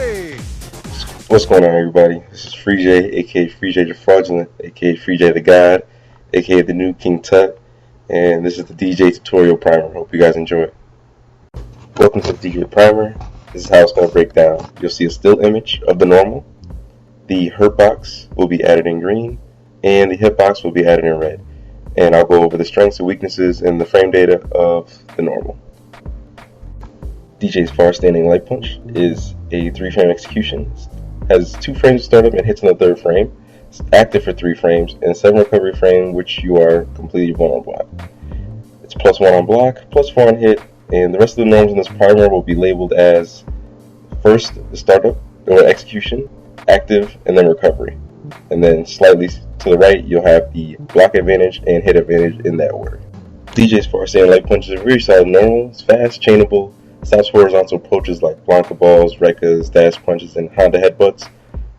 Deejay! What's going on, everybody? This is FREEJ, aka FREEJ the Fraudulent, aka FREEJ the God, aka the new King Tut, and this is the Deejay tutorial primer. Hope you guys enjoy it. Welcome to the Deejay primer. This is how it's going to break down. You'll see a still image of the normal. The hurt box will be added in green, and the hitbox will be added in red. And I'll go over the strengths and weaknesses and the frame data of the normal. Deejay's far standing light punch is a 3-frame execution, has 2 frames to start up and hits in the 3rd frame. It's active for 3 frames and 7 recovery frame, which you are completely 1 on block. It's +1 on block, +4 on hit, and the rest of the norms in this primer will be labeled as first the startup or execution, active, and then recovery. And then slightly to the right, you'll have the block advantage and hit advantage in that order. Deejay's far standing light punch is a very solid normal. It's fast, chainable, stops horizontal approaches like Blanca balls, Rekkas, dash punches, and Honda headbutts.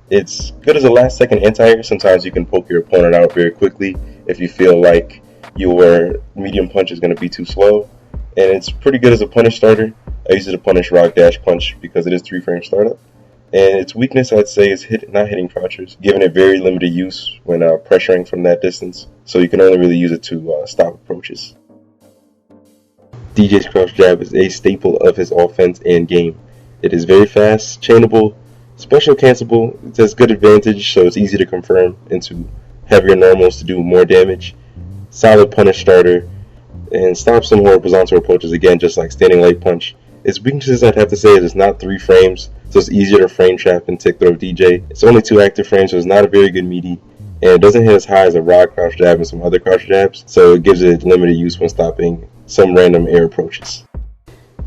It's good as a last second anti-air. Sometimes you can poke your opponent out very quickly if you feel like your medium punch is going to be too slow. And it's pretty good as a punish starter. I use it to punish rock dash punch because it is 3-frame startup. And its weakness, I'd say, is not hitting crouchers, giving it very limited use when pressuring from that distance. So you can only really use it to stop approaches. Deejay's crouch jab is a staple of his offense and game. It is very fast, chainable, special cancelable. It has good advantage, so it's easy to confirm into heavier normals to do more damage. Solid punish starter, and stops some horizontal approaches again, just like standing light punch. Its weaknesses, I'd have to say, is it's not 3 frames, so it's easier to frame trap and tick throw Deejay. It's only 2 active frames, so it's not a very good meaty. And it doesn't hit as high as a rod crouch jab and some other crouch jabs, so it gives it limited use when stopping some random air approaches.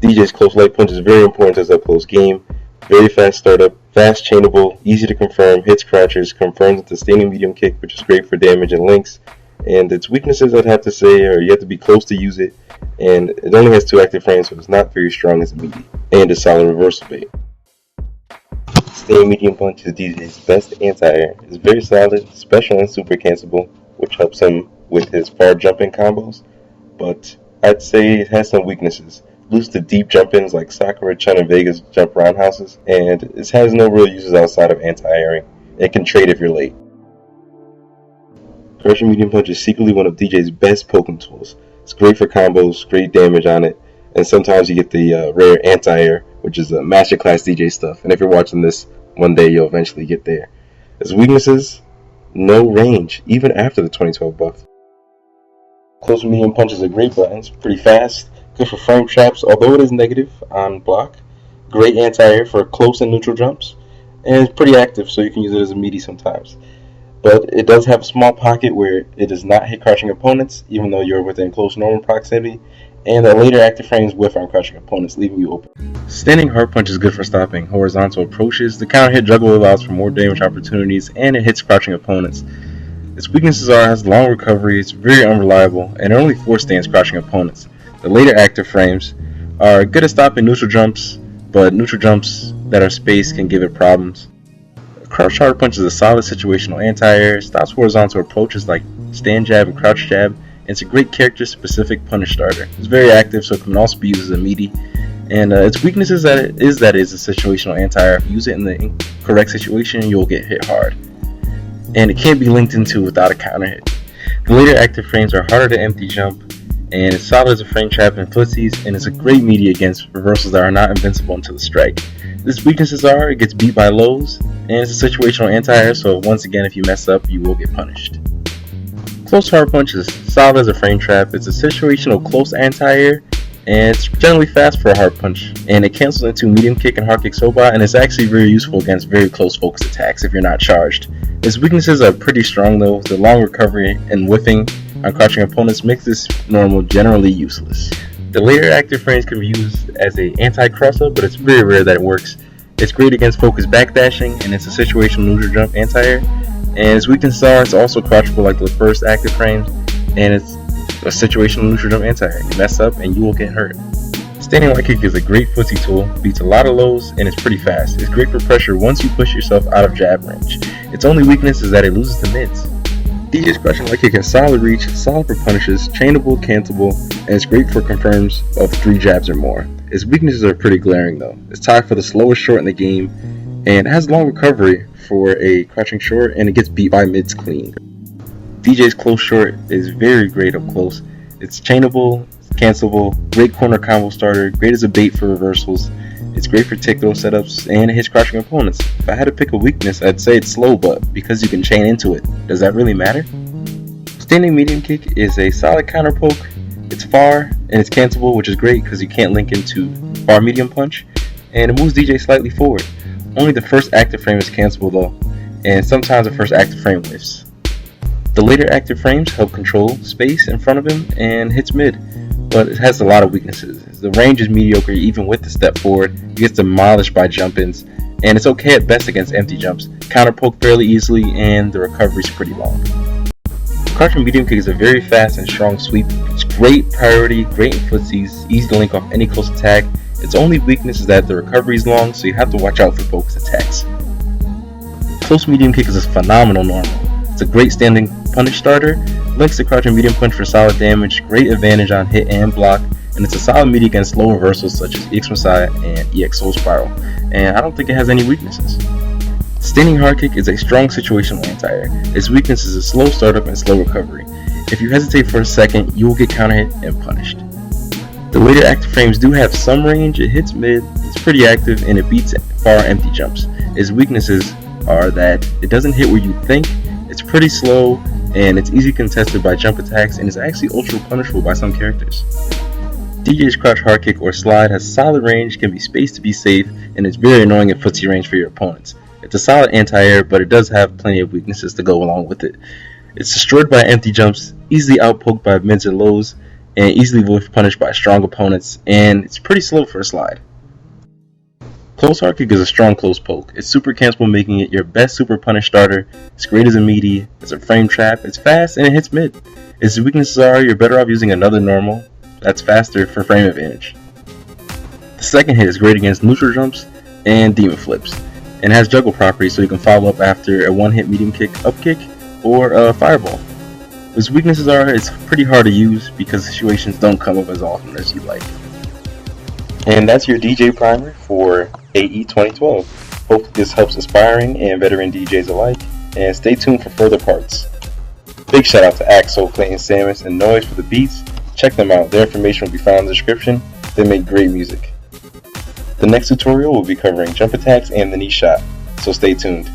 Deejay's close light punch is very important to his up close game. Very fast startup, fast chainable, easy to confirm, hits crouchers, confirms with the standing medium kick, which is great for damage and links. And its weaknesses, I'd have to say, are you have to be close to use it, and it only has 2 active frames, so it's not very strong as a meaty, and a solid reversal bait. Standing medium punch is Deejay's best anti-air. It's very solid, special and super cancelable, which helps him with his far jumping combos, but I'd say it has some weaknesses. Loses to deep jump-ins like Sakura, Chun, and Vega's jump roundhouses, and it has no real uses outside of anti-airing. It can trade if you're late. Crushing medium punch is secretly one of Deejay's best poking tools. It's great for combos, great damage on it, and sometimes you get the rare anti-air, which is masterclass Deejay stuff. And if you're watching this, one day you'll eventually get there. Its weaknesses, no range, even after the 2012 buff. Close medium punch is a great button. It's pretty fast, good for frame traps, although it is negative on block. Great anti-air for close and neutral jumps, and it's pretty active, so you can use it as a meaty sometimes. But it does have a small pocket where it does not hit crouching opponents, even though you're within close normal proximity, and the later active frames whiff on crouching opponents, leaving you open. Standing hard punch is good for stopping horizontal approaches. The counter hit juggle allows for more damage opportunities, and it hits crouching opponents. Its weaknesses are it has long recovery, it's very unreliable, and it only force stands crouching opponents. The later active frames are good at stopping neutral jumps, but neutral jumps that are spaced can give it problems. Crouch hard punch is a solid situational anti-air, stops horizontal approaches like stand jab and crouch jab, and it's a great character-specific punish starter. It's very active, so it can also be used as a meaty. And its weakness is that it is a situational anti-air. If you use it in the incorrect situation, you'll get hit hard. And it can't be linked into without a counter hit. The later active frames are harder to empty jump, and it's solid as a frame trap in footsies, and it's a great meaty against reversals that are not invincible until the strike. Its weaknesses are it gets beat by lows, and it's a situational anti-air, so once again if you mess up you will get punished. Close hard punch is solid as a frame trap. It's a situational close anti-air, and it's generally fast for a hard punch, and it cancels into medium kick and hard kick soba, and it's actually very useful against very close focus attacks if you're not charged. Its weaknesses are pretty strong though. The long recovery and whiffing on crouching opponents makes this normal generally useless. The later active frames can be used as an anti-cross-up, but it's very rare that it works. It's great against focus backdashing, and it's a situational neutral jump anti-air. And its weaknesses are it's also crouchable like the first active frames, and it's a situational neutral jump anti-air. You mess up and you will get hurt. Standing light kick is a great footsie tool, beats a lot of lows, and it's pretty fast. It's great for pressure once you push yourself out of jab range. Its only weakness is that it loses to mids. Deejay's crouching light kick has solid reach, solid for punishes, chainable, cancelable, and it's great for confirms of 3 jabs or more. Its weaknesses are pretty glaring though. It's tied for the slowest short in the game, and it has long recovery for a crouching short, and it gets beat by mids clean. Deejay's close short is very great up close. It's chainable, it's cancelable, great corner combo starter, great as a bait for reversals. It's great for tick throw setups, and it hits crouching opponents. If I had to pick a weakness, I'd say it's slow, but because you can chain into it, does that really matter? Standing medium kick is a solid counter poke. It's far, and it's cancelable, which is great because you can't link into far medium punch, and it moves Deejay slightly forward. Only the first active frame is cancelable though, and sometimes the first active frame whiffs. The later active frames help control space in front of him and hits mid, but it has a lot of weaknesses. The range is mediocre even with the step forward, it gets demolished by jump-ins, and it's okay at best against empty jumps, counter poke fairly easily, and the recovery is pretty long. Crouching medium kick is a very fast and strong sweep. It's great priority, great in footsies, easy to link off any close attack. Its only weakness is that the recovery is long, so you have to watch out for bogus attacks. Close medium kick is a phenomenal normal. It's a great standing punish starter, links the crouching medium punch for solid damage, great advantage on hit and block, and it's a solid meat against low reversals such as EX Messiah and EX Soul Spiral, and I don't think it has any weaknesses. Standing hard kick is a strong situational anti-air. Its weakness is a slow startup and slow recovery. If you hesitate for a second, you will get counter hit and punished. The later active frames do have some range, it hits mid, it's pretty active, and it beats far empty jumps. Its weaknesses are that it doesn't hit where you think, it's pretty slow, and it's easy contested by jump attacks, and is actually ultra punishable by some characters. Deejay's crouch hard kick or slide has solid range, can be spaced to be safe, and it's very annoying at footsie range for your opponents. It's a solid anti-air, but it does have plenty of weaknesses to go along with it. It's destroyed by empty jumps, easily outpoked by mids and lows, and easily whiff punished by strong opponents, and it's pretty slow for a slide. Close hard kick is a strong close poke. It's super cancelable, making it your best super punish starter. It's great as a meaty, it's a frame trap, it's fast, and it hits mid. Its weaknesses are you're better off using another normal that's faster for frame advantage. The second hit is great against neutral jumps and demon flips, and has juggle properties so you can follow up after a one-hit medium kick, up kick, or a fireball. Its weaknesses are it's pretty hard to use because situations don't come up as often as you'd like. And that's your Deejay primer for AE 2012. Hopefully this helps aspiring and veteran DJs alike, and stay tuned for further parts. Big shout out to Axel, Clayton Samus, and Noise for the beats. Check them out, their information will be found in the description. They make great music. The next tutorial will be covering jump attacks and the knee shot, so stay tuned.